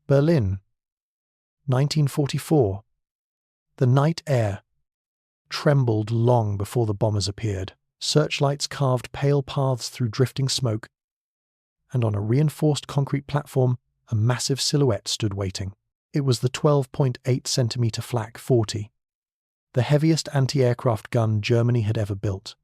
Berlin, 1944. The night air trembled long before the bombers appeared. Searchlights carved pale paths through drifting smoke, and on a reinforced concrete platform, a massive silhouette stood waiting. It was the 12.8mm Flak 40, the heaviest anti-aircraft gun Germany had ever built.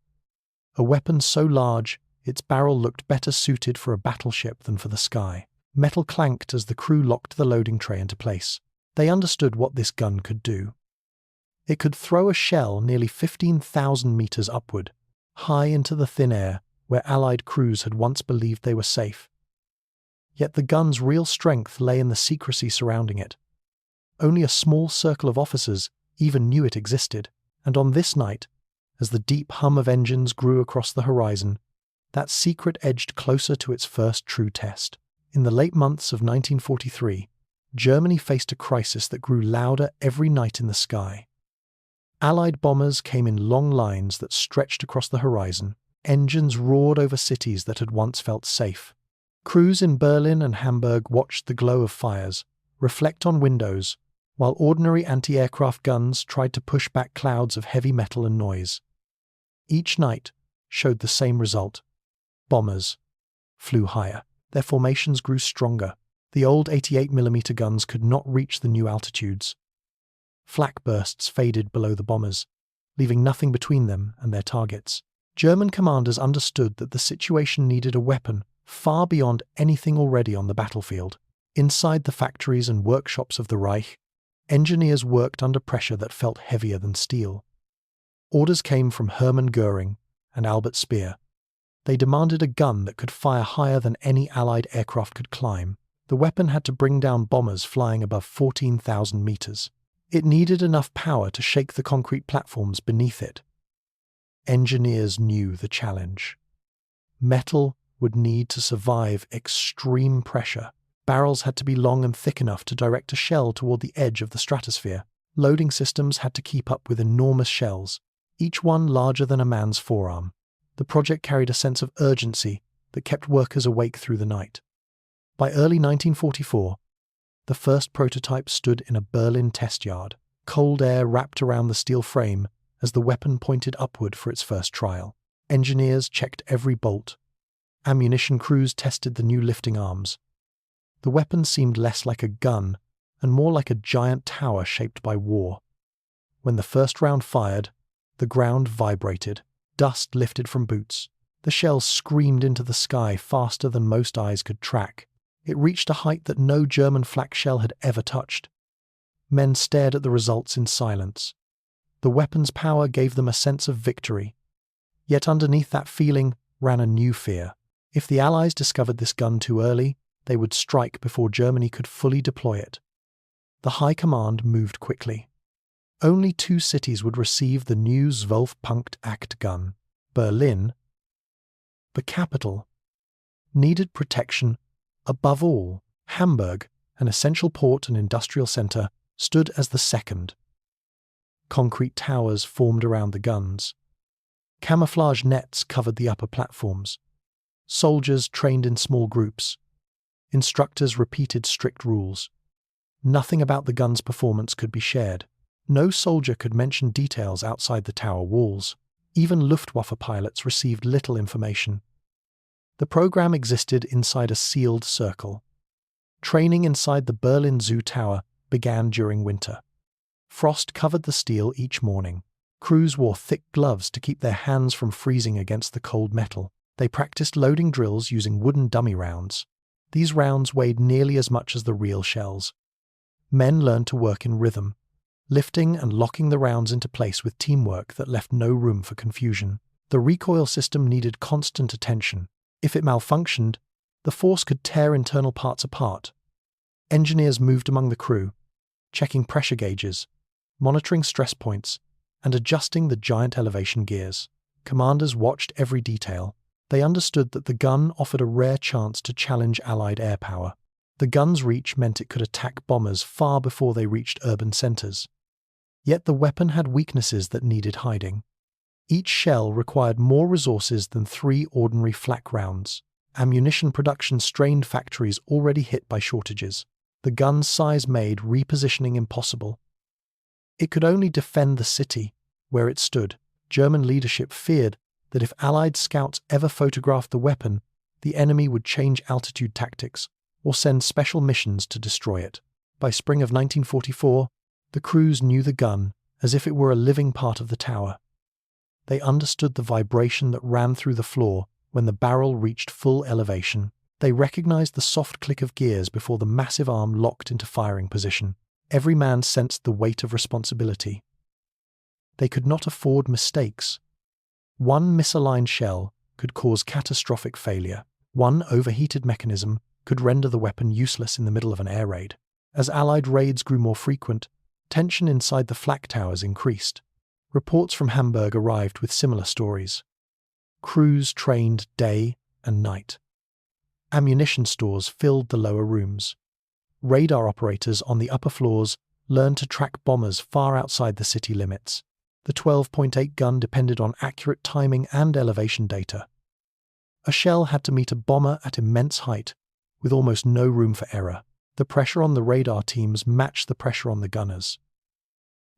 A weapon so large, its barrel looked better suited for a battleship than for the sky. Metal clanked as the crew locked the loading tray into place. They understood what this gun could do. It could throw a shell nearly 15,000 meters upward, high into the thin air where Allied crews had once believed they were safe. Yet the gun's real strength lay in the secrecy surrounding it. Only a small circle of officers even knew it existed, and on this night, as the deep hum of engines grew across the horizon, that secret edged closer to its first true test. In the late months of 1943, Germany faced a crisis that grew louder every night in the sky. Allied bombers came in long lines that stretched across the horizon. Engines roared over cities that had once felt safe. Crews in Berlin and Hamburg watched the glow of fires reflect on windows, while ordinary anti-aircraft guns tried to push back clouds of heavy metal and noise. Each night showed the same result. Bombers flew higher. Their formations grew stronger. The old 88mm guns could not reach the new altitudes. Flak bursts faded below the bombers, leaving nothing between them and their targets. German commanders understood that the situation needed a weapon far beyond anything already on the battlefield. Inside the factories and workshops of the Reich, engineers worked under pressure that felt heavier than steel. Orders came from Hermann Göring and Albert Speer. They demanded a gun that could fire higher than any Allied aircraft could climb. The weapon had to bring down bombers flying above 14,000 meters. It needed enough power to shake the concrete platforms beneath it. Engineers knew the challenge. Metal would need to survive extreme pressure. Barrels had to be long and thick enough to direct a shell toward the edge of the stratosphere. Loading systems had to keep up with enormous shells, each one larger than a man's forearm. The project carried a sense of urgency that kept workers awake through the night. By early 1944, the first prototype stood in a Berlin test yard. Cold air wrapped around the steel frame as the weapon pointed upward for its first trial. Engineers checked every bolt. Ammunition crews tested the new lifting arms. The weapon seemed less like a gun and more like a giant tower shaped by war. When the first round fired, the ground vibrated. Dust lifted from boots. The shells screamed into the sky faster than most eyes could track. It reached a height that no German flak shell had ever touched. Men stared at the results in silence. The weapon's power gave them a sense of victory. Yet underneath that feeling ran a new fear. If the Allies discovered this gun too early, they would strike before Germany could fully deploy it. The High Command moved quickly. Only 2 cities would receive the new 12.8 gun. Berlin, the capital, needed protection. Above all, Hamburg, an essential port and industrial center, stood as the second. Concrete towers formed around the guns. Camouflage nets covered the upper platforms. Soldiers trained in small groups. Instructors repeated strict rules. Nothing about the gun's performance could be shared. No soldier could mention details outside the tower walls. Even Luftwaffe pilots received little information. The program existed inside a sealed circle. Training inside the Berlin Zoo Tower began during winter. Frost covered the steel each morning. Crews wore thick gloves to keep their hands from freezing against the cold metal. They practiced loading drills using wooden dummy rounds. These rounds weighed nearly as much as the real shells. Men learned to work in rhythm, lifting and locking the rounds into place with teamwork that left no room for confusion. The recoil system needed constant attention. If it malfunctioned, the force could tear internal parts apart. Engineers moved among the crew, checking pressure gauges, monitoring stress points, and adjusting the giant elevation gears. Commanders watched every detail. They understood that the gun offered a rare chance to challenge Allied air power. The gun's reach meant it could attack bombers far before they reached urban centers. Yet the weapon had weaknesses that needed hiding. Each shell required more resources than 3 ordinary flak rounds. Ammunition production strained factories already hit by shortages. The gun's size made repositioning impossible. It could only defend the city where it stood. German leadership feared that if Allied scouts ever photographed the weapon, the enemy would change altitude tactics or send special missions to destroy it. By spring of 1944, the crews knew the gun as if it were a living part of the tower. They understood the vibration that ran through the floor when the barrel reached full elevation. They recognized the soft click of gears before the massive arm locked into firing position. Every man sensed the weight of responsibility. They could not afford mistakes. One misaligned shell could cause catastrophic failure. One overheated mechanism could render the weapon useless in the middle of an air raid. As Allied raids grew more frequent, tension inside the flak towers increased. Reports from Hamburg arrived with similar stories. Crews trained day and night. Ammunition stores filled the lower rooms. Radar operators on the upper floors learned to track bombers far outside the city limits. The 12.8 gun depended on accurate timing and elevation data. A shell had to meet a bomber at immense height, with almost no room for error. The pressure on the radar teams matched the pressure on the gunners.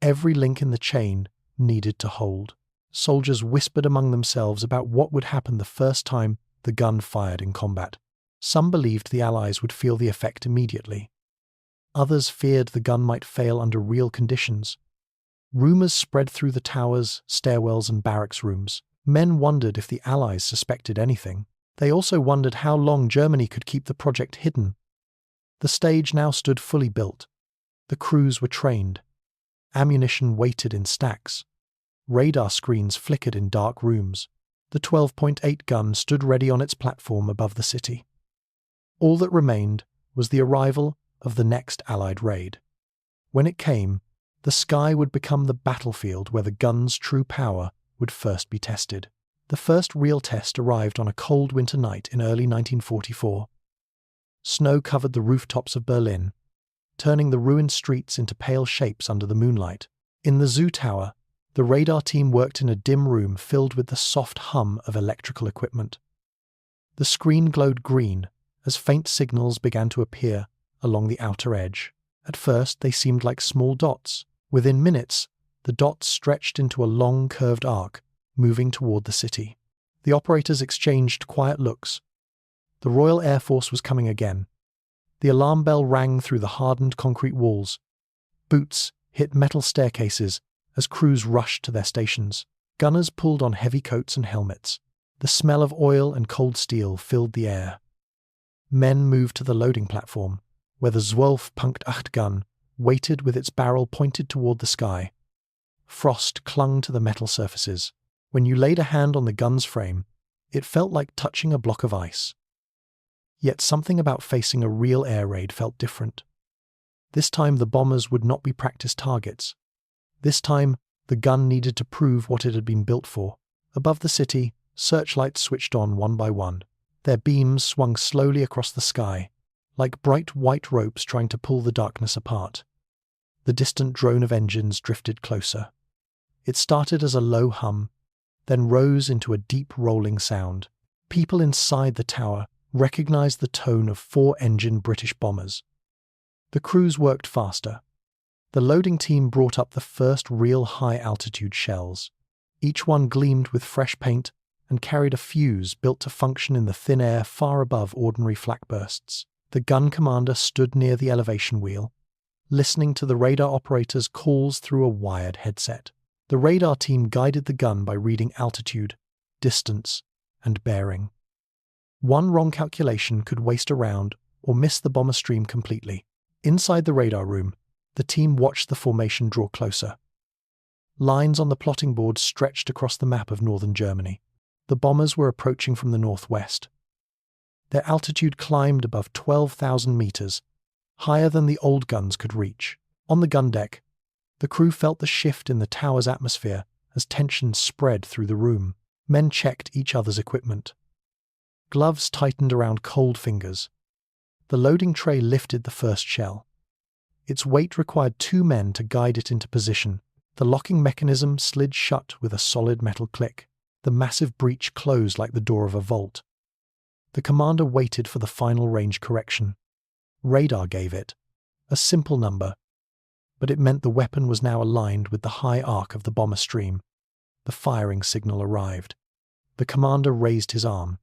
Every link in the chain needed to hold. Soldiers whispered among themselves about what would happen the first time the gun fired in combat. Some believed the Allies would feel the effect immediately. Others feared the gun might fail under real conditions. Rumors spread through the towers, stairwells, and barracks rooms. Men wondered if the Allies suspected anything. They also wondered how long Germany could keep the project hidden. The stage now stood fully built. The crews were trained. Ammunition waited in stacks. Radar screens flickered in dark rooms. The 12.8 gun stood ready on its platform above the city. All that remained was the arrival of the next Allied raid. When it came, the sky would become the battlefield where the gun's true power would first be tested. The first real test arrived on a cold winter night in early 1944. Snow covered the rooftops of Berlin, turning the ruined streets into pale shapes under the moonlight. In the zoo tower, the radar team worked in a dim room filled with the soft hum of electrical equipment. The screen glowed green as faint signals began to appear along the outer edge. At first, they seemed like small dots. Within minutes, the dots stretched into a long, curved arc, moving toward the city. The operators exchanged quiet looks. The Royal Air Force was coming again. The alarm bell rang through the hardened concrete walls. Boots hit metal staircases as crews rushed to their stations. Gunners pulled on heavy coats and helmets. The smell of oil and cold steel filled the air. Men moved to the loading platform, where the 12.8 gun waited with its barrel pointed toward the sky. Frost clung to the metal surfaces. When you laid a hand on the gun's frame, it felt like touching a block of ice. Yet something about facing a real air raid felt different. This time the bombers would not be practice targets. This time the gun needed to prove what it had been built for. Above the city, searchlights switched on one by one. Their beams swung slowly across the sky, like bright white ropes trying to pull the darkness apart. The distant drone of engines drifted closer. It started as a low hum, then rose into a deep rolling sound. People inside the tower recognized the tone of 4-engine British bombers. The crews worked faster. The loading team brought up the first real high-altitude shells. Each one gleamed with fresh paint and carried a fuse built to function in the thin air far above ordinary flak bursts. The gun commander stood near the elevation wheel, listening to the radar operator's calls through a wired headset. The radar team guided the gun by reading altitude, distance, and bearing. One wrong calculation could waste a round or miss the bomber stream completely. Inside the radar room, the team watched the formation draw closer. Lines on the plotting board stretched across the map of northern Germany. The bombers were approaching from the northwest. Their altitude climbed above 12,000 meters, higher than the old guns could reach. On the gun deck, the crew felt the shift in the tower's atmosphere as tension spread through the room. Men checked each other's equipment. Gloves tightened around cold fingers. The loading tray lifted the first shell. Its weight required 2 men to guide it into position. The locking mechanism slid shut with a solid metal click. The massive breech closed like the door of a vault. The commander waited for the final range correction. Radar gave it. A simple number, but it meant the weapon was now aligned with the high arc of the bomber stream. The firing signal arrived. The commander raised his arm.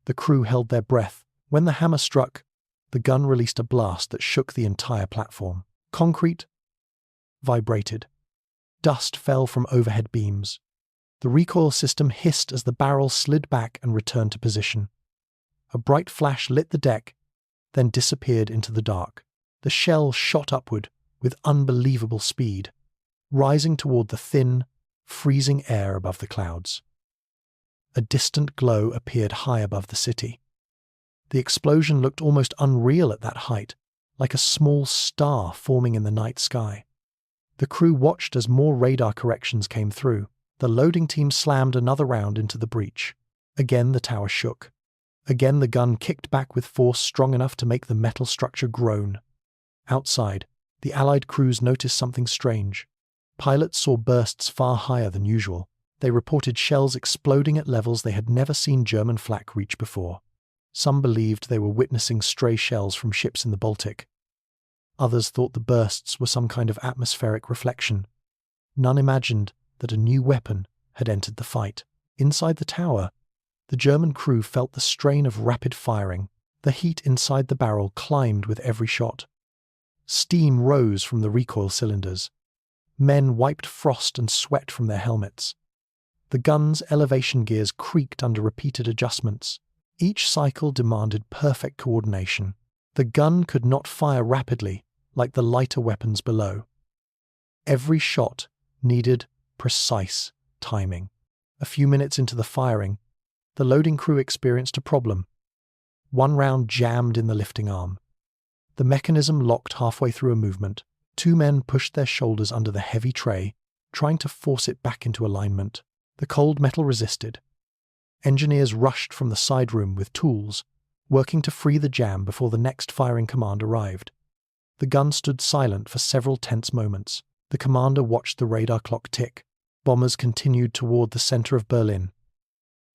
The crew held their breath. When the hammer struck, the gun released a blast that shook the entire platform. Concrete vibrated. Dust fell from overhead beams. The recoil system hissed as the barrel slid back and returned to position. A bright flash lit the deck, then disappeared into the dark. The shell shot upward with unbelievable speed, rising toward the thin, freezing air above the clouds. A distant glow appeared high above the city. The explosion looked almost unreal at that height, like a small star forming in the night sky. The crew watched as more radar corrections came through. The loading team slammed another round into the breach. Again the tower shook. Again the gun kicked back with force strong enough to make the metal structure groan. Outside, the Allied crews noticed something strange. Pilots saw bursts far higher than usual. They reported shells exploding at levels they had never seen German flak reach before. Some believed they were witnessing stray shells from ships in the Baltic. Others thought the bursts were some kind of atmospheric reflection. None imagined that a new weapon had entered the fight. Inside the tower, the German crew felt the strain of rapid firing. The heat inside the barrel climbed with every shot. Steam rose from the recoil cylinders. Men wiped frost and sweat from their helmets. The gun's elevation gears creaked under repeated adjustments. Each cycle demanded perfect coordination. The gun could not fire rapidly like the lighter weapons below. Every shot needed precise timing. A few minutes into the firing, the loading crew experienced a problem. One round jammed in the lifting arm. The mechanism locked halfway through a movement. Two men pushed their shoulders under the heavy tray, trying to force it back into alignment. The cold metal resisted. Engineers rushed from the side room with tools, working to free the jam before the next firing command arrived. The gun stood silent for several tense moments. The commander watched the radar clock tick. Bombers continued toward the center of Berlin.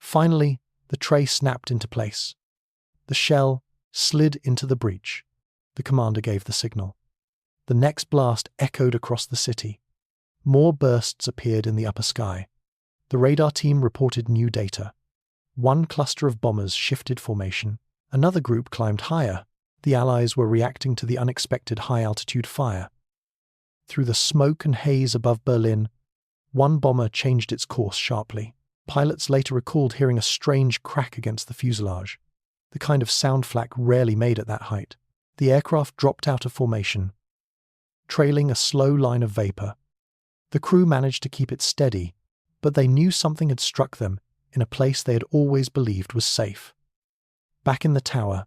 Finally, the tray snapped into place. The shell slid into the breach. The commander gave the signal. The next blast echoed across the city. More bursts appeared in the upper sky. The radar team reported new data. One cluster of bombers shifted formation. Another group climbed higher. The Allies were reacting to the unexpected high-altitude fire. Through the smoke and haze above Berlin, one bomber changed its course sharply. Pilots later recalled hearing a strange crack against the fuselage, the kind of sound flak rarely made at that height. The aircraft dropped out of formation, trailing a slow line of vapor. The crew managed to keep it steady, but they knew something had struck them in a place they had always believed was safe. Back in the tower,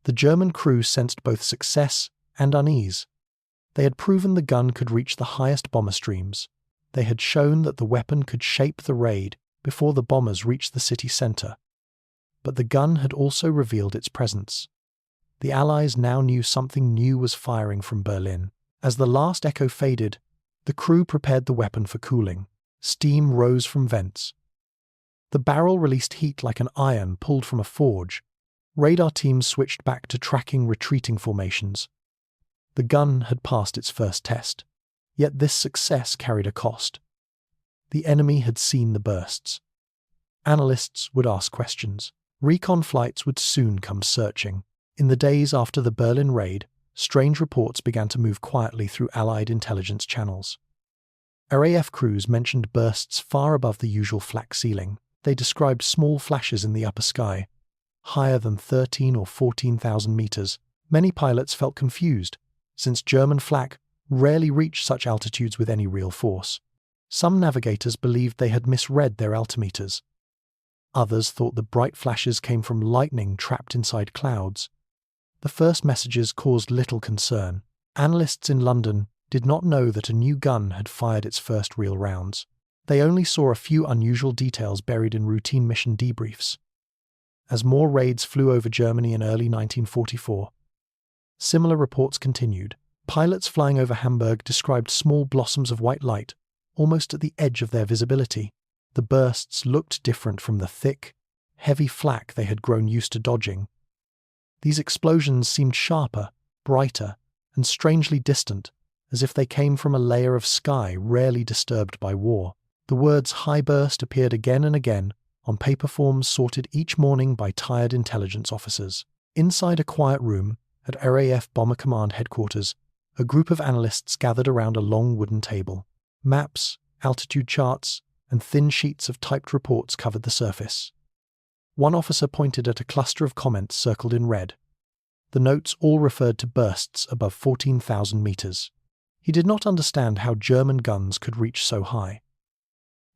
the German crew sensed both success and unease. They had proven the gun could reach the highest bomber streams. They had shown that the weapon could shape the raid before the bombers reached the city center. But the gun had also revealed its presence. The Allies now knew something new was firing from Berlin. As the last echo faded, the crew prepared the weapon for cooling. Steam rose from vents. The barrel released heat like an iron pulled from a forge. Radar teams switched back to tracking retreating formations. The gun had passed its first test, yet this success carried a cost. The enemy had seen the bursts. Analysts would ask questions. Recon flights would soon come searching. In the days after the Berlin raid, strange reports began to move quietly through Allied intelligence channels. RAF crews mentioned bursts far above the usual flak ceiling. They described small flashes in the upper sky, higher than 13 or 14,000 meters. Many pilots felt confused, since German flak rarely reached such altitudes with any real force. Some navigators believed they had misread their altimeters. Others thought the bright flashes came from lightning trapped inside clouds. The first messages caused little concern. Analysts in London did not know that a new gun had fired its first real rounds. They only saw a few unusual details buried in routine mission debriefs. As more raids flew over Germany in early 1944, similar reports continued. Pilots flying over Hamburg described small blossoms of white light, almost at the edge of their visibility. The bursts looked different from the thick, heavy flak they had grown used to dodging. These explosions seemed sharper, brighter, and strangely distant, as if they came from a layer of sky rarely disturbed by war. The words "high burst" appeared again and again on paper forms sorted each morning by tired intelligence officers. Inside a quiet room at RAF Bomber Command headquarters, a group of analysts gathered around a long wooden table. Maps, altitude charts, and thin sheets of typed reports covered the surface. One officer pointed at a cluster of comments circled in red. The notes all referred to bursts above 14,000 meters. He did not understand how German guns could reach so high.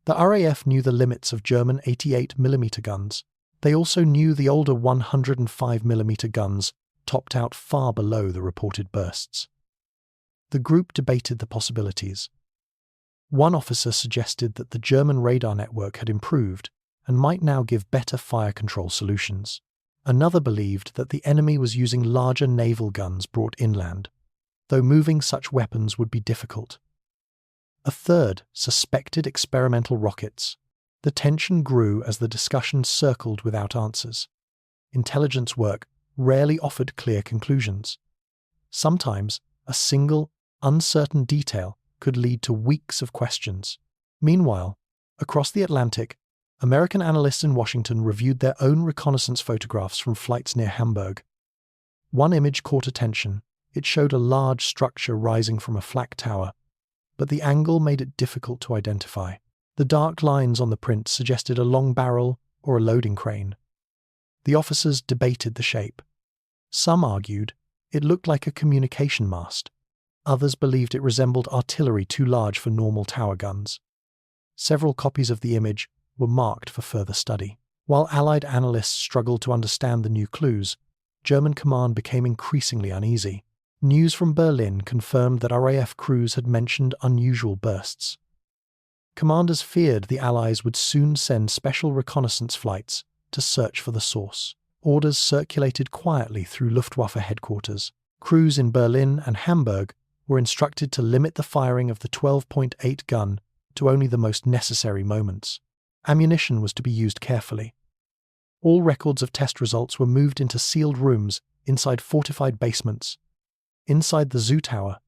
The RAF knew the limits of German 88mm guns. They also knew the older 105mm guns topped out far below the reported bursts. The group debated the possibilities. One officer suggested that the German radar network had improved and might now give better fire control solutions. Another believed that the enemy was using larger naval guns brought inland, though moving such weapons would be difficult. A third suspected experimental rockets. The tension grew as the discussion circled without answers. Intelligence work rarely offered clear conclusions. Sometimes a single, uncertain detail could lead to weeks of questions. Meanwhile, across the Atlantic, American analysts in Washington reviewed their own reconnaissance photographs from flights near Hamburg. One image caught attention. It showed a large structure rising from a flak tower, but the angle made it difficult to identify. The dark lines on the print suggested a long barrel or a loading crane. The officers debated the shape. Some argued it looked like a communication mast. Others believed it resembled artillery too large for normal tower guns. Several copies of the image were marked for further study. While Allied analysts struggled to understand the new clues, German command became increasingly uneasy. News from Berlin confirmed that RAF crews had mentioned unusual bursts. Commanders feared the Allies would soon send special reconnaissance flights to search for the source. Orders circulated quietly through Luftwaffe headquarters. Crews in Berlin and Hamburg were instructed to limit the firing of the 12.8 gun to only the most necessary moments. Ammunition was to be used carefully. All records of test results were moved into sealed rooms inside fortified basements. Inside the zoo tower,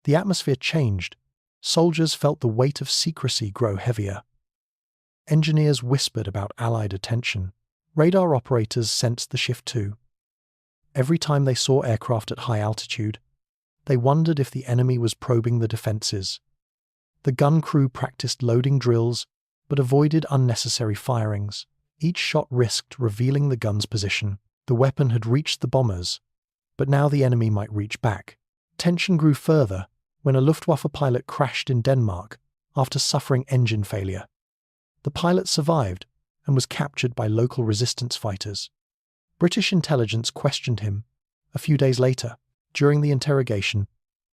the atmosphere changed. Soldiers felt the weight of secrecy grow heavier. Engineers whispered about Allied attention. Radar operators sensed the shift too. Every time they saw aircraft at high altitude, they wondered if the enemy was probing the defenses. The gun crew practiced loading drills, but avoided unnecessary firings. Each shot risked revealing the gun's position. The weapon had reached the bombers, but now the enemy might reach back. Tension grew further when a Luftwaffe pilot crashed in Denmark after suffering engine failure. The pilot survived and was captured by local resistance fighters. British intelligence questioned him. A few days later, during the interrogation,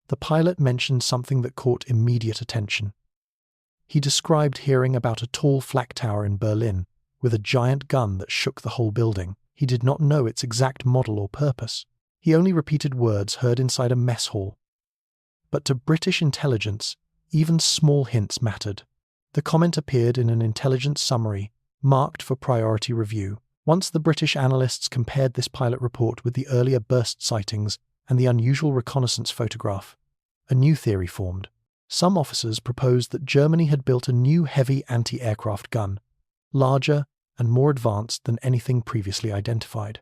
the pilot mentioned something that caught immediate attention. He described hearing about a tall flak tower in Berlin with a giant gun that shook the whole building. He did not know its exact model or purpose. He only repeated words heard inside a mess hall. But to British intelligence, even small hints mattered. The comment appeared in an intelligence summary, marked for priority review. Once the British analysts compared this pilot report with the earlier burst sightings and the unusual reconnaissance photograph, a new theory formed. Some officers proposed that Germany had built a new heavy anti-aircraft gun, larger and more advanced than anything previously identified.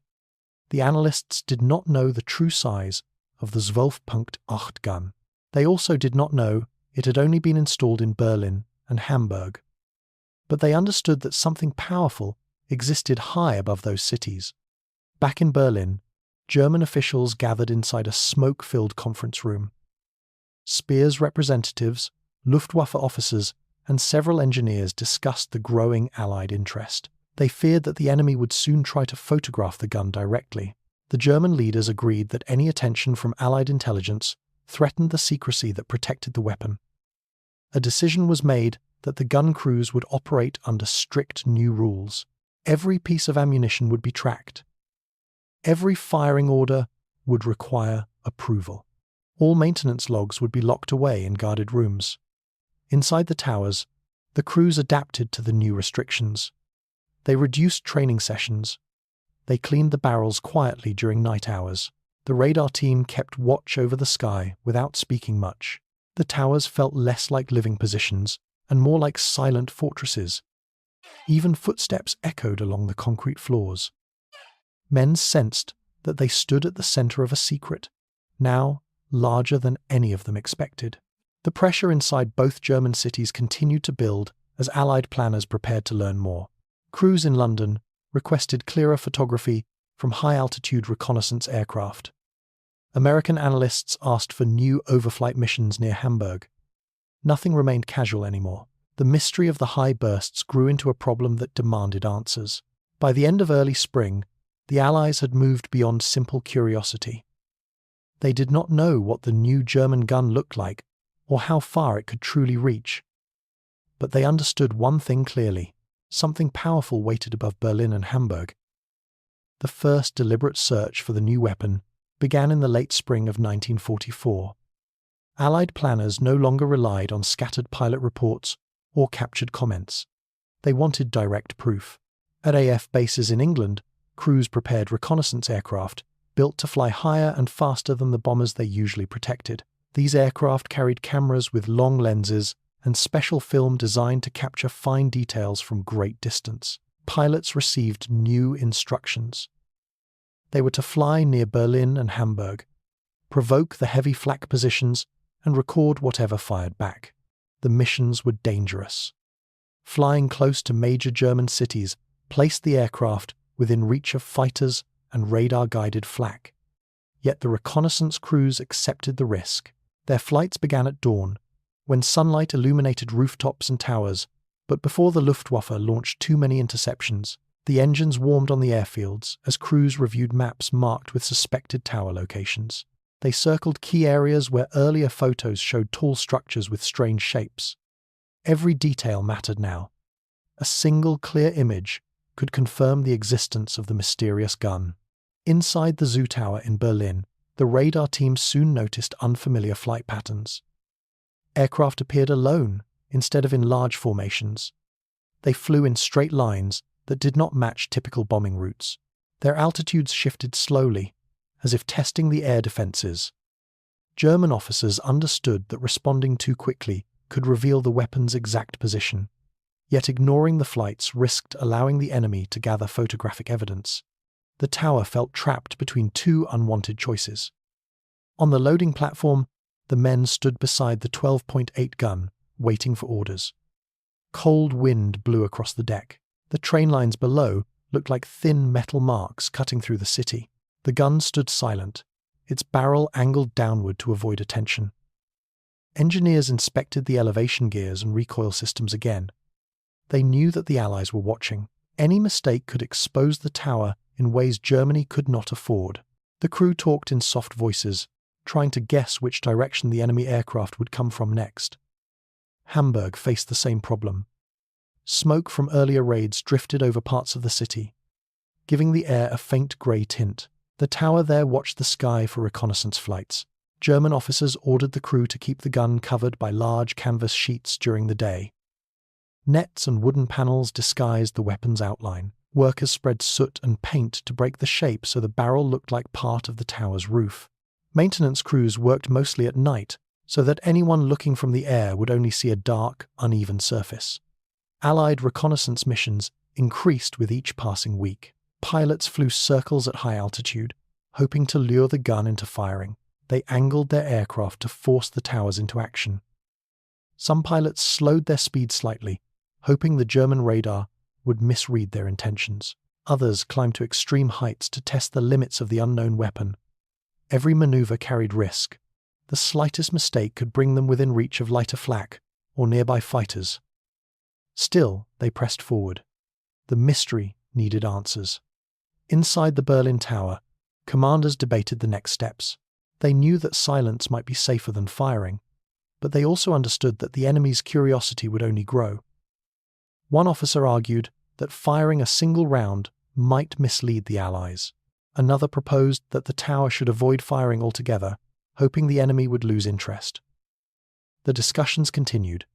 The analysts did not know the true size of the 12.8 gun. They also did not know it had only been installed in Berlin and Hamburg. But they understood that something powerful existed high above those cities. Back in Berlin, German officials gathered inside a smoke-filled conference room. Speer's representatives, Luftwaffe officers, and several engineers discussed the growing Allied interest. They feared that the enemy would soon try to photograph the gun directly. The German leaders agreed that any attention from Allied intelligence threatened the secrecy that protected the weapon. A decision was made that the gun crews would operate under strict new rules. Every piece of ammunition would be tracked. Every firing order would require approval. All maintenance logs would be locked away in guarded rooms. Inside the towers, the crews adapted to the new restrictions. They reduced training sessions. They cleaned the barrels quietly during night hours. The radar team kept watch over the sky without speaking much. The towers felt less like living positions and more like silent fortresses. Even footsteps echoed along the concrete floors. Men sensed that they stood at the center of a secret, now larger than any of them expected. The pressure inside both German cities continued to build as Allied planners prepared to learn more. Crews in London requested clearer photography from high-altitude reconnaissance aircraft. American analysts asked for new overflight missions near Hamburg. Nothing remained casual anymore. The mystery of the high bursts grew into a problem that demanded answers. By the end of early spring, the Allies had moved beyond simple curiosity. They did not know what the new German gun looked like or how far it could truly reach. But they understood one thing clearly: something powerful waited above Berlin and Hamburg. The first deliberate search for the new weapon began in the late spring of 1944. Allied planners no longer relied on scattered pilot reports or captured comments. They wanted direct proof. At AF bases in England, crews prepared reconnaissance aircraft built to fly higher and faster than the bombers they usually protected. These aircraft carried cameras with long lenses and special film designed to capture fine details from great distance. Pilots received new instructions. They were to fly near Berlin and Hamburg, provoke the heavy flak positions, and record whatever fired back. The missions were dangerous. Flying close to major German cities placed the aircraft within reach of fighters and radar-guided flak. Yet the reconnaissance crews accepted the risk. Their flights began at dawn, when sunlight illuminated rooftops and towers, but before the Luftwaffe launched too many interceptions, the engines warmed on the airfields as crews reviewed maps marked with suspected tower locations. They circled key areas where earlier photos showed tall structures with strange shapes. Every detail mattered now. A single clear image could confirm the existence of the mysterious gun. Inside the Zoo Tower in Berlin, the radar team soon noticed unfamiliar flight patterns. Aircraft appeared alone instead of in large formations. They flew in straight lines that did not match typical bombing routes. Their altitudes shifted slowly, as if testing the air defenses. German officers understood that responding too quickly could reveal the weapon's exact position, yet ignoring the flights risked allowing the enemy to gather photographic evidence. The tower felt trapped between two unwanted choices. On the loading platform, the men stood beside the 12.8 gun, waiting for orders. Cold wind blew across the deck. The train lines below looked like thin metal marks cutting through the city. The gun stood silent, its barrel angled downward to avoid attention. Engineers inspected the elevation gears and recoil systems again. They knew that the Allies were watching. Any mistake could expose the tower in ways Germany could not afford. The crew talked in soft voices, trying to guess which direction the enemy aircraft would come from next. Hamburg faced the same problem. Smoke from earlier raids drifted over parts of the city, giving the air a faint grey tint. The tower there watched the sky for reconnaissance flights. German officers ordered the crew to keep the gun covered by large canvas sheets during the day. Nets and wooden panels disguised the weapon's outline. Workers spread soot and paint to break the shape so the barrel looked like part of the tower's roof. Maintenance crews worked mostly at night, so that anyone looking from the air would only see a dark, uneven surface. Allied reconnaissance missions increased with each passing week. Pilots flew circles at high altitude, hoping to lure the gun into firing. They angled their aircraft to force the towers into action. Some pilots slowed their speed slightly, hoping the German radar would misread their intentions. Others climbed to extreme heights to test the limits of the unknown weapon. Every maneuver carried risk. The slightest mistake could bring them within reach of lighter flak or nearby fighters. Still, they pressed forward. The mystery needed answers. Inside the Berlin Tower, commanders debated the next steps. They knew that silence might be safer than firing, but they also understood that the enemy's curiosity would only grow. One officer argued that firing a single round might mislead the Allies. Another proposed that the tower should avoid firing altogether, hoping the enemy would lose interest. The discussions continued,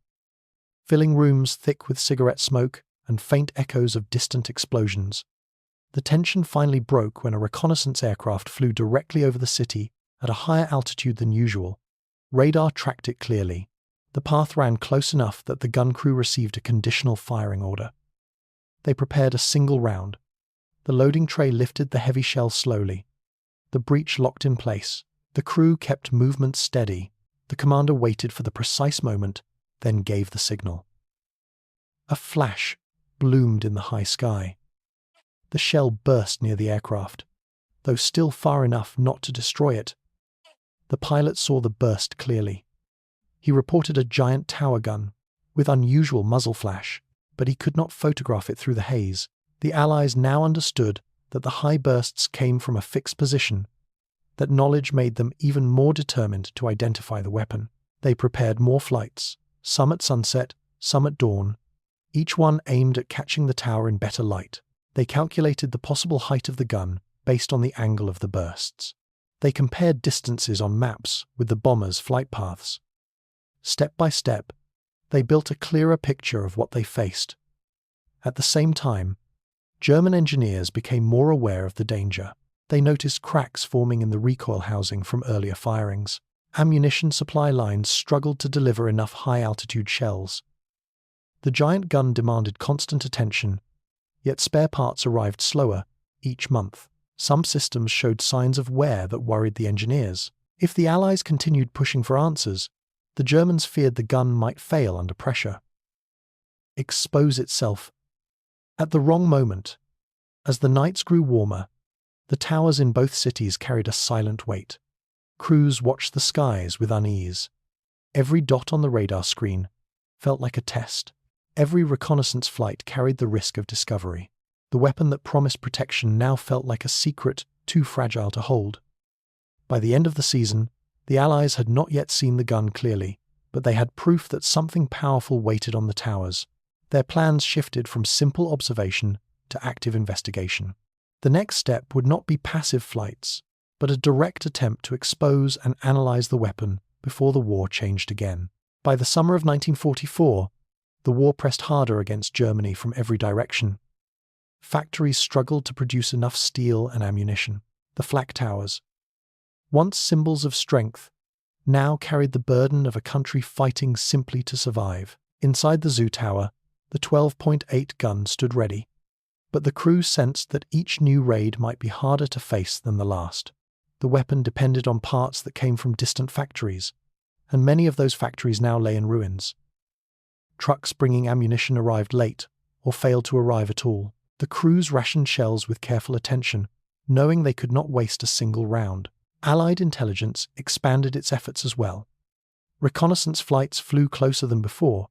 filling rooms thick with cigarette smoke and faint echoes of distant explosions. The tension finally broke when a reconnaissance aircraft flew directly over the city at a higher altitude than usual. Radar tracked it clearly. The path ran close enough that the gun crew received a conditional firing order. They prepared a single round. The loading tray lifted the heavy shell slowly. The breech locked in place. The crew kept movement steady. The commander waited for the precise moment, then gave the signal. A flash bloomed in the high sky. The shell burst near the aircraft, though still far enough not to destroy it. The pilot saw the burst clearly. He reported a giant tower gun, with unusual muzzle flash, but he could not photograph it through the haze. The Allies now understood that the high bursts came from a fixed position. That knowledge made them even more determined to identify the weapon. They prepared more flights, some at sunset, some at dawn, each one aimed at catching the tower in better light. They calculated the possible height of the gun based on the angle of the bursts. They compared distances on maps with the bombers' flight paths. Step by step, they built a clearer picture of what they faced. At the same time, German engineers became more aware of the danger. They noticed cracks forming in the recoil housing from earlier firings. Ammunition supply lines struggled to deliver enough high-altitude shells. The giant gun demanded constant attention, yet spare parts arrived slower each month. Some systems showed signs of wear that worried the engineers. If the Allies continued pushing for answers, the Germans feared the gun might fail under pressure. Expose itself. At the wrong moment, as the nights grew warmer, the towers in both cities carried a silent weight. Crews watched the skies with unease. Every dot on the radar screen felt like a test. Every reconnaissance flight carried the risk of discovery. The weapon that promised protection now felt like a secret too fragile to hold. By the end of the season, the Allies had not yet seen the gun clearly, but they had proof that something powerful waited on the towers. Their plans shifted from simple observation to active investigation. The next step would not be passive flights, but a direct attempt to expose and analyze the weapon before the war changed again. By the summer of 1944, the war pressed harder against Germany from every direction. Factories struggled to produce enough steel and ammunition. The flak towers, once symbols of strength, now carried the burden of a country fighting simply to survive. Inside the Zoo Tower, the 12.8 gun stood ready, but the crew sensed that each new raid might be harder to face than the last. The weapon depended on parts that came from distant factories, and many of those factories now lay in ruins. Trucks bringing ammunition arrived late or failed to arrive at all. The crews rationed shells with careful attention, knowing they could not waste a single round. Allied intelligence expanded its efforts as well. Reconnaissance flights flew closer than before,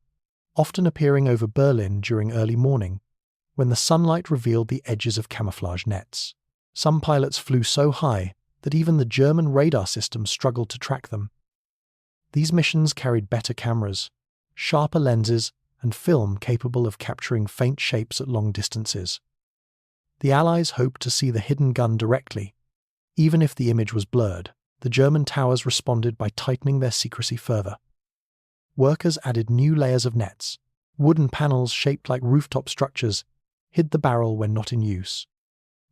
often appearing over Berlin during early morning, when the sunlight revealed the edges of camouflage nets. Some pilots flew so high that even the German radar system struggled to track them. These missions carried better cameras, sharper lenses, and film capable of capturing faint shapes at long distances. The Allies hoped to see the hidden gun directly, even if the image was blurred. The German towers responded by tightening their secrecy further. Workers added new layers of nets. Wooden panels shaped like rooftop structures hid the barrel when not in use.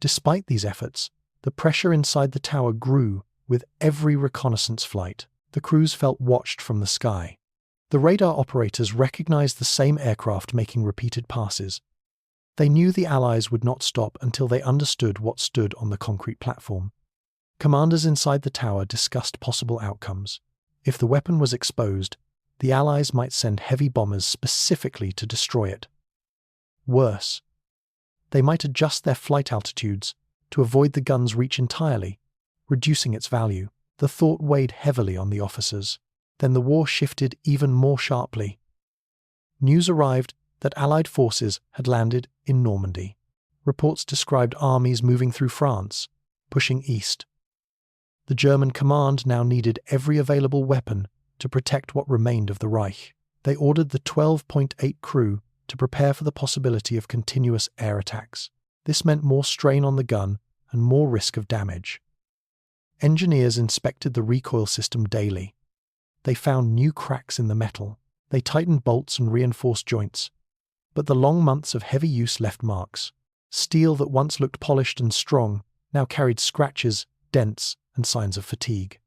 Despite these efforts, the pressure inside the tower grew with every reconnaissance flight. The crews felt watched from the sky. The radar operators recognized the same aircraft making repeated passes. They knew the Allies would not stop until they understood what stood on the concrete platform. Commanders inside the tower discussed possible outcomes. If the weapon was exposed, the Allies might send heavy bombers specifically to destroy it. Worse, they might adjust their flight altitudes to avoid the gun's reach entirely, reducing its value. The thought weighed heavily on the officers. Then the war shifted even more sharply. News arrived that Allied forces had landed in Normandy. Reports described armies moving through France, pushing east. The German command now needed every available weapon to protect what remained of the Reich. They ordered the 12.8 crew to prepare for the possibility of continuous air attacks. This meant more strain on the gun and more risk of damage. Engineers inspected the recoil system daily. They found new cracks in the metal. They tightened bolts and reinforced joints. But the long months of heavy use left marks. Steel that once looked polished and strong now carried scratches, dents, and signs of fatigue.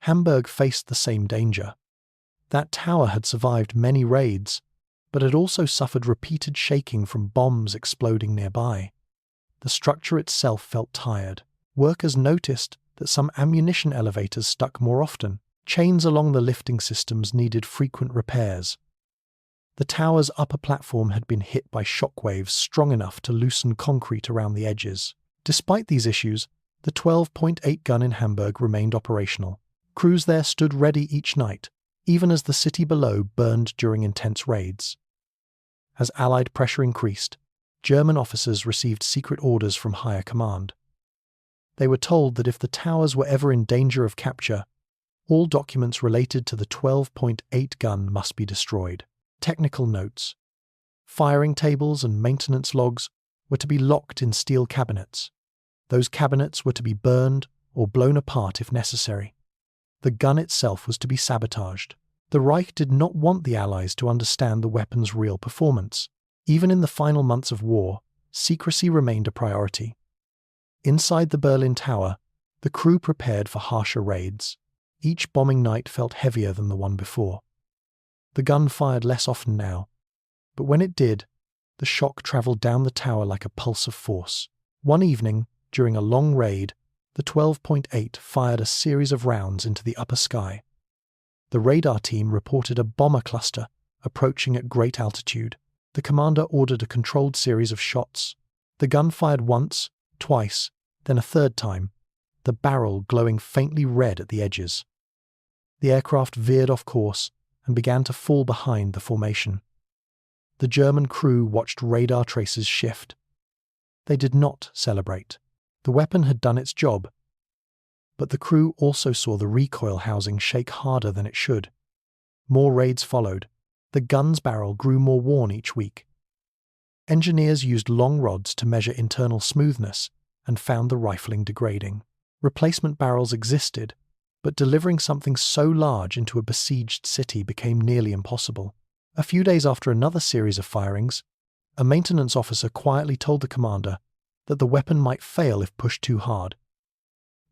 Hamburg faced the same danger. That tower had survived many raids, but had also suffered repeated shaking from bombs exploding nearby. The structure itself felt tired. Workers noticed that some ammunition elevators stuck more often. Chains along the lifting systems needed frequent repairs. The tower's upper platform had been hit by shockwaves strong enough to loosen concrete around the edges. Despite these issues, the 12.8 gun in Hamburg remained operational. Crews there stood ready each night, even as the city below burned during intense raids. As Allied pressure increased, German officers received secret orders from higher command. They were told that if the towers were ever in danger of capture, all documents related to the 12.8 gun must be destroyed. Technical notes. Firing tables and maintenance logs were to be locked in steel cabinets. Those cabinets were to be burned or blown apart if necessary. The gun itself was to be sabotaged. The Reich did not want the Allies to understand the weapon's real performance. Even in the final months of war, secrecy remained a priority. Inside the Berlin Tower, the crew prepared for harsher raids. Each bombing night felt heavier than the one before. The gun fired less often now, but when it did, the shock travelled down the tower like a pulse of force. One evening, during a long raid, the 12.8 fired a series of rounds into the upper sky. The radar team reported a bomber cluster approaching at great altitude. The commander ordered a controlled series of shots. The gun fired once, twice, then a third time, the barrel glowing faintly red at the edges. The aircraft veered off course and began to fall behind the formation. The German crew watched radar traces shift. They did not celebrate. The weapon had done its job, but the crew also saw the recoil housing shake harder than it should. More raids followed. The gun's barrel grew more worn each week. Engineers used long rods to measure internal smoothness and found the rifling degrading. Replacement barrels existed, but delivering something so large into a besieged city became nearly impossible. A few days after another series of firings, a maintenance officer quietly told the commander that the weapon might fail if pushed too hard.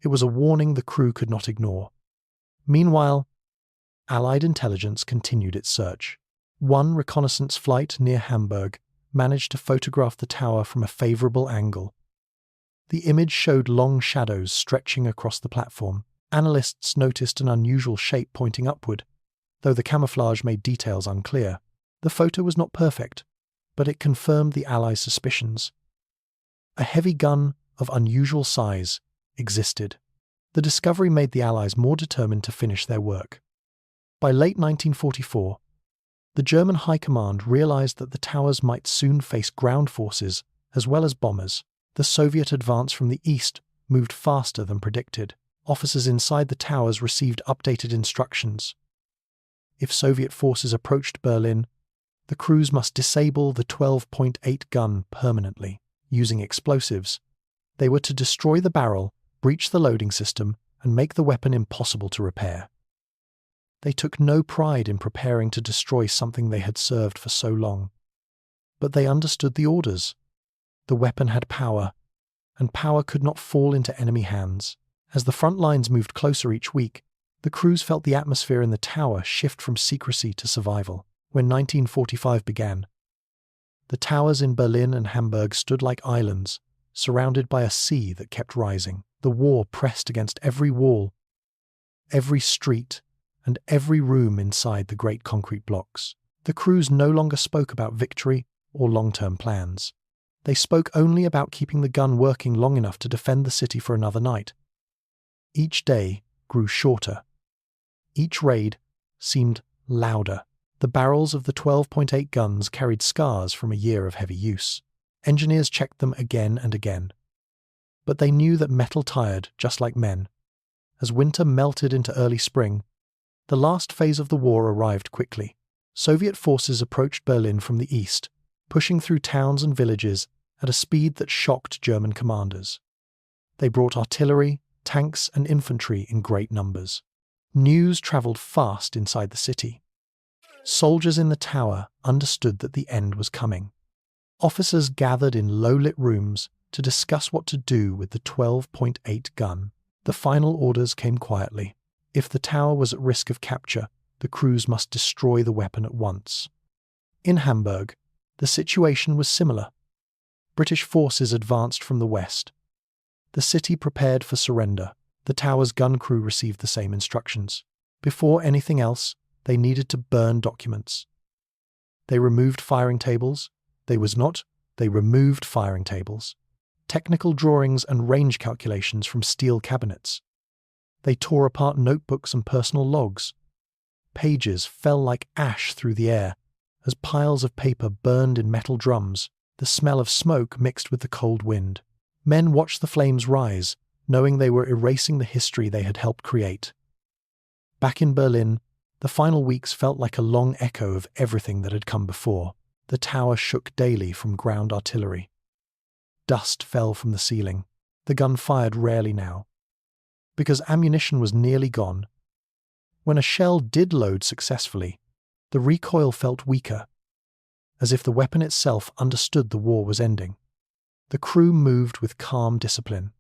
It was a warning the crew could not ignore. Meanwhile, Allied intelligence continued its search. One reconnaissance flight near Hamburg managed to photograph the tower from a favourable angle. The image showed long shadows stretching across the platform. Analysts noticed an unusual shape pointing upward, though the camouflage made details unclear. The photo was not perfect, but it confirmed the Allies' suspicions. A heavy gun of unusual size existed. The discovery made the Allies more determined to finish their work. By late 1944, the German High Command realized that the towers might soon face ground forces as well as bombers. The Soviet advance from the east moved faster than predicted. Officers inside the towers received updated instructions. If Soviet forces approached Berlin, the crews must disable the 12.8 gun permanently, using explosives. They were to destroy the barrel, breach the loading system, and make the weapon impossible to repair. They took no pride in preparing to destroy something they had served for so long. But they understood the orders. The weapon had power, and power could not fall into enemy hands. As the front lines moved closer each week, the crews felt the atmosphere in the tower shift from secrecy to survival. When 1945 began, the towers in Berlin and Hamburg stood like islands, surrounded by a sea that kept rising. The war pressed against every wall, every street, and every room inside the great concrete blocks. The crews no longer spoke about victory or long-term plans. They spoke only about keeping the gun working long enough to defend the city for another night. Each day grew shorter. Each raid seemed louder. The barrels of the 12.8 guns carried scars from a year of heavy use. Engineers checked them again and again. But they knew that metal tired, just like men. As winter melted into early spring, the last phase of the war arrived quickly. Soviet forces approached Berlin from the east, pushing through towns and villages at a speed that shocked German commanders. They brought artillery, tanks, and infantry in great numbers. News travelled fast inside the city. Soldiers in the tower understood that the end was coming. Officers gathered in low-lit rooms to discuss what to do with the 12.8 gun. The final orders came quietly. If the tower was at risk of capture, the crews must destroy the weapon at once. In Hamburg, the situation was similar. British forces advanced from the west. The city prepared for surrender. The tower's gun crew received the same instructions. Before anything else, they needed to burn documents. They removed firing tables. They removed firing tables, technical drawings and range calculations from steel cabinets. They tore apart notebooks and personal logs. Pages fell like ash through the air as piles of paper burned in metal drums. The smell of smoke mixed with the cold wind. Men watched the flames rise, knowing they were erasing the history they had helped create. Back in Berlin, the final weeks felt like a long echo of everything that had come before. The tower shook daily from ground artillery. Dust fell from the ceiling. The gun fired rarely now, because ammunition was nearly gone. When a shell did load successfully, the recoil felt weaker, as if the weapon itself understood the war was ending. The crew moved with calm discipline.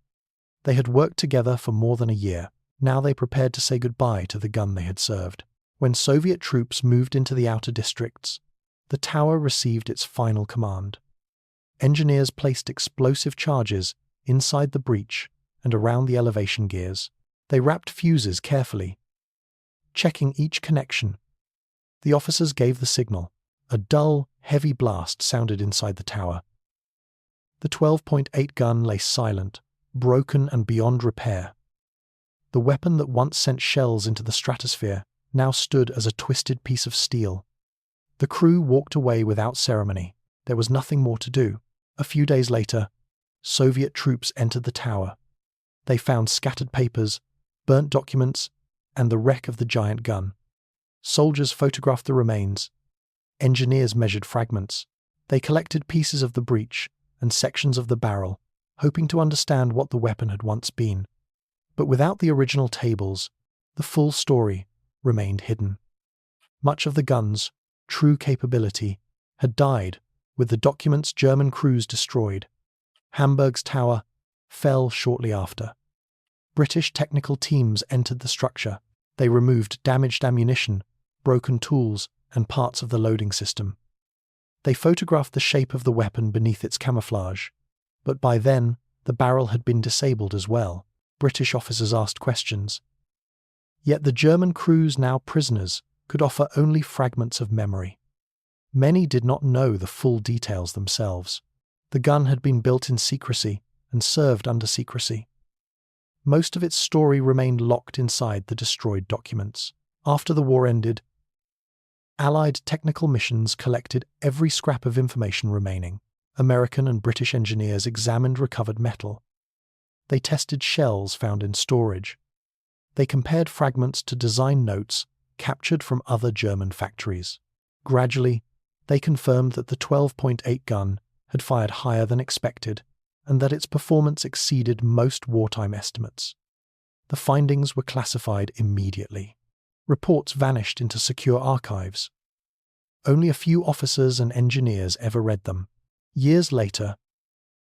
They had worked together for more than a year. Now they prepared to say goodbye to the gun they had served. When Soviet troops moved into the outer districts, the tower received its final command. Engineers placed explosive charges inside the breach and around the elevation gears. They wrapped fuses carefully, checking each connection. The officers gave the signal. A dull, heavy blast sounded inside the tower. The 12.8 gun lay silent, broken and beyond repair. The weapon that once sent shells into the stratosphere now stood as a twisted piece of steel. The crew walked away without ceremony. There was nothing more to do. A few days later, Soviet troops entered the tower. They found scattered papers, burnt documents, and the wreck of the giant gun. Soldiers photographed the remains. Engineers measured fragments. They collected pieces of the breech and sections of the barrel, hoping to understand what the weapon had once been. But without the original tables, the full story remained hidden. Much of the gun's true capability had died with the documents German crews destroyed. Hamburg's tower fell shortly after. British technical teams entered the structure. They removed damaged ammunition, broken tools, and parts of the loading system. They photographed the shape of the weapon beneath its camouflage, but by then the barrel had been disabled as well. British officers asked questions. Yet the German crews, now prisoners, could offer only fragments of memory. Many did not know the full details themselves. The gun had been built in secrecy and served under secrecy. Most of its story remained locked inside the destroyed documents. After the war ended, Allied technical missions collected every scrap of information remaining. American and British engineers examined recovered metal. They tested shells found in storage. They compared fragments to design notes captured from other German factories. Gradually, they confirmed that the 12.8 gun had fired higher than expected and that its performance exceeded most wartime estimates. The findings were classified immediately. Reports vanished into secure archives. Only a few officers and engineers ever read them. Years later,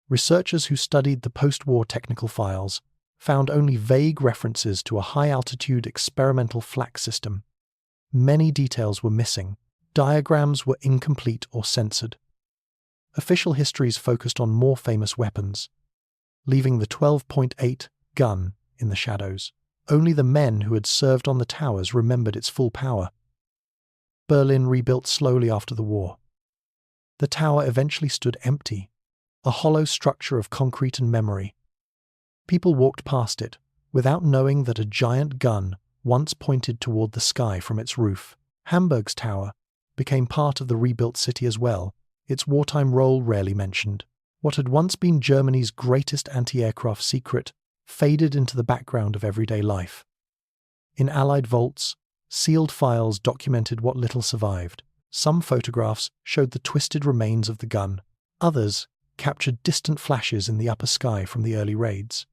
researchers who studied the post-war technical files found only vague references to a high-altitude experimental flak system. Many details were missing. Diagrams were incomplete or censored. Official histories focused on more famous weapons, leaving the 12.8 gun in the shadows. Only the men who had served on the towers remembered its full power. Berlin rebuilt slowly after the war. The tower eventually stood empty, a hollow structure of concrete and memory. People walked past it, without knowing that a giant gun once pointed toward the sky from its roof. Hamburg's tower became part of the rebuilt city as well, its wartime role rarely mentioned. What had once been Germany's greatest anti-aircraft secret faded into the background of everyday life. In Allied vaults, sealed files documented what little survived. Some photographs showed the twisted remains of the gun. Others captured distant flashes in the upper sky from the early raids.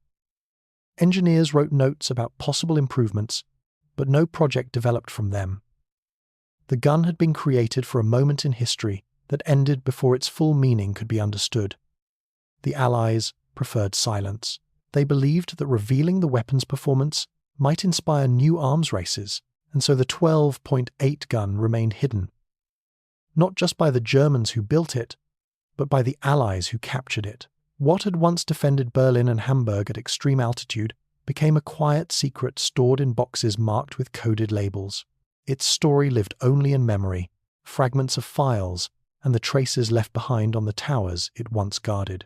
Engineers wrote notes about possible improvements, but no project developed from them. The gun had been created for a moment in history that ended before its full meaning could be understood. The Allies preferred silence. They believed that revealing the weapon's performance might inspire new arms races, and so the 12.8 gun remained hidden. Not just by the Germans who built it, but by the Allies who captured it. What had once defended Berlin and Hamburg at extreme altitude became a quiet secret stored in boxes marked with coded labels. Its story lived only in memory, fragments of files, and the traces left behind on the towers it once guarded.